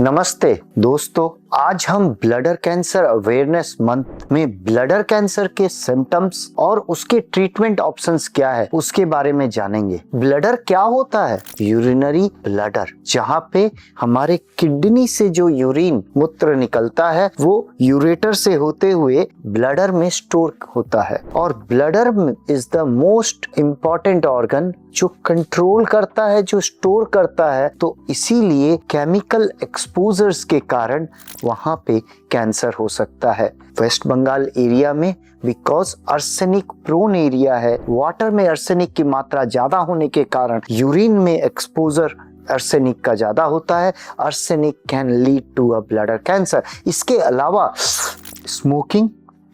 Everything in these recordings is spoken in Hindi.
नमस्ते दोस्तों, आज हम ब्लडर कैंसर अवेयरनेस मंथ में ब्लडर कैंसर के सिम्टम्स और उसके ट्रीटमेंट ऑप्शंस क्या है उसके बारे में जानेंगे। ब्लडर क्या होता है? यूरिनरी ब्लडर, जहाँ पे हमारे किडनी से जो यूरिन मूत्र निकलता है वो यूरेटर से होते हुए ब्लडर में स्टोर होता है। और bladder is the most important organ जो कंट्रोल करता है, जो स्टोर करता है। तो इसीलिए केमिकल एक्सपोजर्स के कारण वहां पे कैंसर हो सकता है। वेस्ट बंगाल एरिया में बिकॉज आर्सेनिक प्रोन एरिया है, वाटर में आर्सेनिक की मात्रा ज्यादा होने के कारण यूरिन में एक्सपोजर आर्सेनिक का ज्यादा होता है। Arsenic can lead to a bladder cancer. इसके अलावा स्मोकिंग,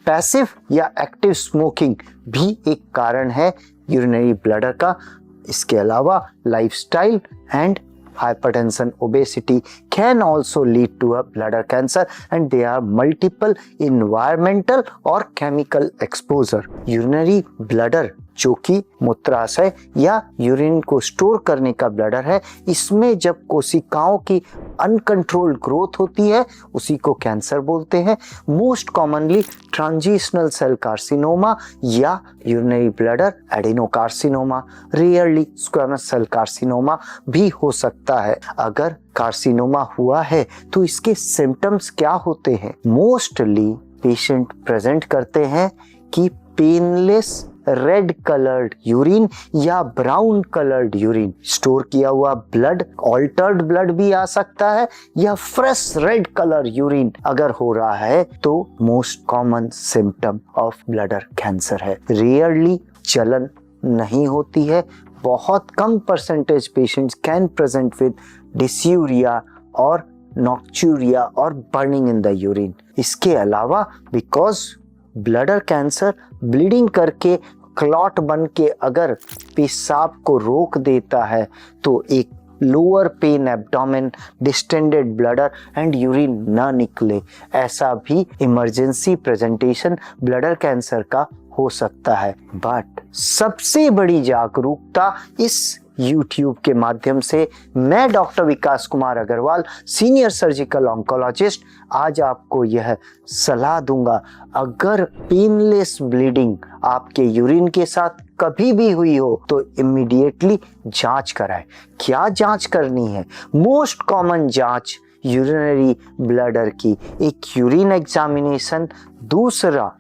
पैसिव या एक्टिव स्मोकिंग भी एक कारण है यूरिनरी ब्लडर का। इसके अलावा lifestyle and hypertension, obesity can also lead to a bladder cancer, and there are multiple environmental or chemical exposure. Urinary bladder जो कि मूत्राशय या यूरिन को स्टोर करने का ब्लडर है, इसमें जब कोशिकाओं की अनकंट्रोल्ड ग्रोथ होती है उसी को कैंसर बोलते हैं। Most commonly transitional cell carcinoma या urinary bladder adenocarcinoma, rarely squamous cell carcinoma भी हो सकता है। अगर कार्सिनोमा हुआ है तो इसके सिम्टम्स क्या होते हैं? मोस्टली पेशेंट प्रेजेंट करते हैं कि पेनलेस रेड कलर्ड यूरिन या ब्राउन कलर्ड यूरिन, स्टोर किया हुआ ब्लड, ऑल्टर्ड ब्लड भी आ सकता है, या फ्रेश रेड कलर यूरिन अगर हो रहा है तो most common symptom of bladder cancer है। रेयरली जलन नहीं होती है। बहुत कम percentage patients can present with dysuria और नॉक्चूरिया और बर्निंग इन द यूरिन। इसके अलावा बिकॉज ब्लडर कैंसर ब्लीडिंग करके क्लॉट बन के अगर पेशाब को रोक देता है तो एक lower pen abdomen, distended bladder and urine न निकले, ऐसा भी इमरजेंसी प्रेजेंटेशन ब्लडर कैंसर का हो सकता है। बट सबसे बड़ी जागरूकता इस YouTube के माध्यम से मैं doctor Vikas Kumar Agarwal, senior surgical oncologist, आज आपको यह सलाह दूंगा, अगर पेनलेस ब्लीडिंग आपके यूरिन के साथ कभी भी हुई हो तो इमीडिएटली जांच कराएं। क्या जांच करनी है? मोस्ट कॉमन जांच यूरिनरी ब्लडर की एक यूरिन एग्जामिनेशन, दूसरा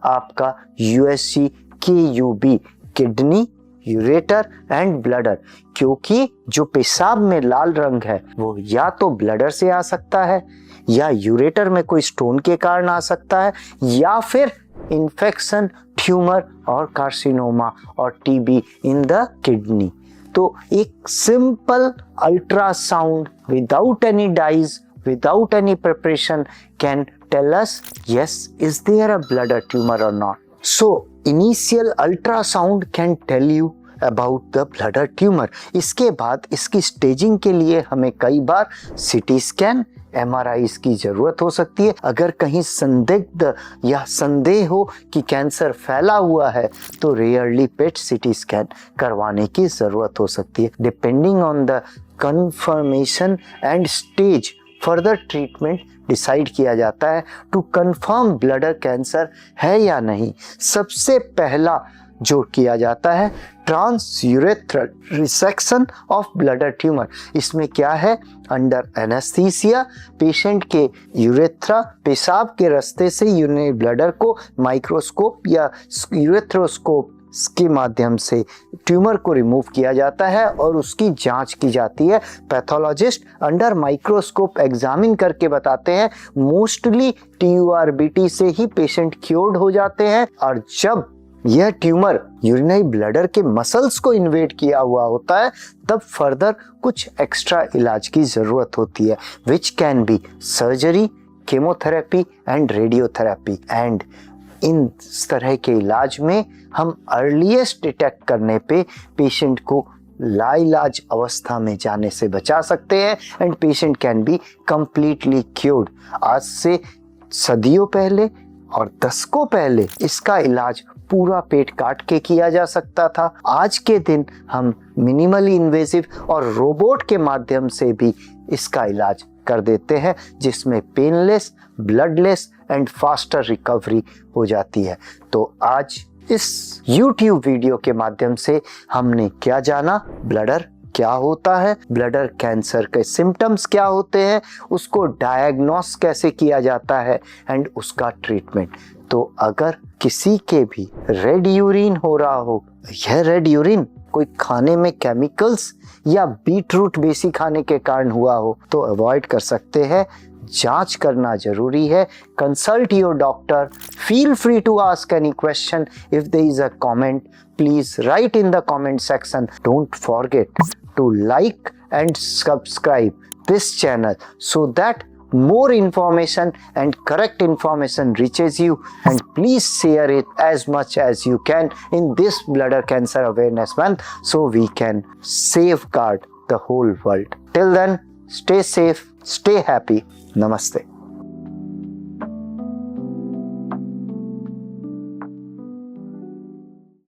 आपका USG KUB kidney, ureter and bladder, क्योंकि जो पेशाब में लाल रंग है वो या तो ब्लडर से आ सकता है या यूरेटर में कोई स्टोन के कारण आ सकता है या फिर इन्फेक्शन, ट्यूमर और कार्सिनोमा और TB इन द किडनी। तो एक simple ultrasound without any dyes, without any preparation can tell us yes, is there a bladder tumor or not? So initial ultrasound can tell you about the bladder tumor. इसके बाद इसकी स्टेजिंग के लिए हमें कई बार CT स्कैन, MRI की जरूरत हो सकती है। अगर कहीं संदिग्ध या संदेह हो कि कैंसर फैला हुआ है तो रेयरली पेट CT स्कैन करवाने की जरूरत हो सकती है। Depending on the confirmation and stage further treatment decide किया जाता है टू कंफर्म ब्लडर कैंसर है या नहीं। सबसे पहला जो किया जाता है transurethral resection of bladder tumour. इसमें क्या है? अंडर एनेस्थीसिया पेशेंट के यूरेथ्रा, पेशाब के रास्ते से यूरिनरी ब्लडर को माइक्रोस्कोप या यूरेथ्रोस्कोप के माध्यम से ट्यूमर को रिमूव किया जाता है और उसकी जांच की जाती है। पैथोलॉजिस्ट अंडर माइक्रोस्कोप एग्जामिन करके बताते हैं। मोस्टली TURBT से ही पेशेंट क्योर्ड हो जाते हैं। और जब यह ट्यूमर यूरिनरी ब्लडर के मसल्स को इन्वेड किया हुआ होता है तब फर्दर कुछ एक्स्ट्रा इलाज की जरूरत होती है, which can be surgery, chemotherapy and radiotherapy. And in तरह के इलाज में हम अर्लीस्ट डिटेक्ट करने पे पेशेंट को लाइलाज अवस्था में जाने से बचा सकते हैं and patient can be completely cured. आज से सदियों पहले और दशकों पहले इसका इलाज पूरा पेट काट के किया जा सकता था। आज के दिन हम मिनिमली इन्वेसिव और रोबोट के माध्यम से भी इसका इलाज कर देते हैं, जिसमें painless, bloodless and faster recovery हो जाती है। तो आज इस YouTube वीडियो के माध्यम से हमने क्या जाना, ब्लडर क्या होता है, ब्लडर कैंसर के सिम्टम्स क्या होते हैं, उसको डायग्नोस कैसे किया जाता है एंड उसका ट्रीटमेंट। तो अगर किसी के भी रेड यूरिन हो रहा हो, यह रेड यूरिन कोई खाने में केमिकल्स या बीटरूट बेसी खाने के कारण हुआ हो तो अवॉइड कर सकते हैं। जांच करना जरूरी है। Consult your doctor. Feel free to ask any question. If there is a comment, please write in the comment section. Don't forget to like and subscribe this channel so that more information and correct information reaches you, and please share it as much as you can in this bladder cancer awareness month so we can safeguard the whole world. Till then, stay safe, stay happy. Namaste.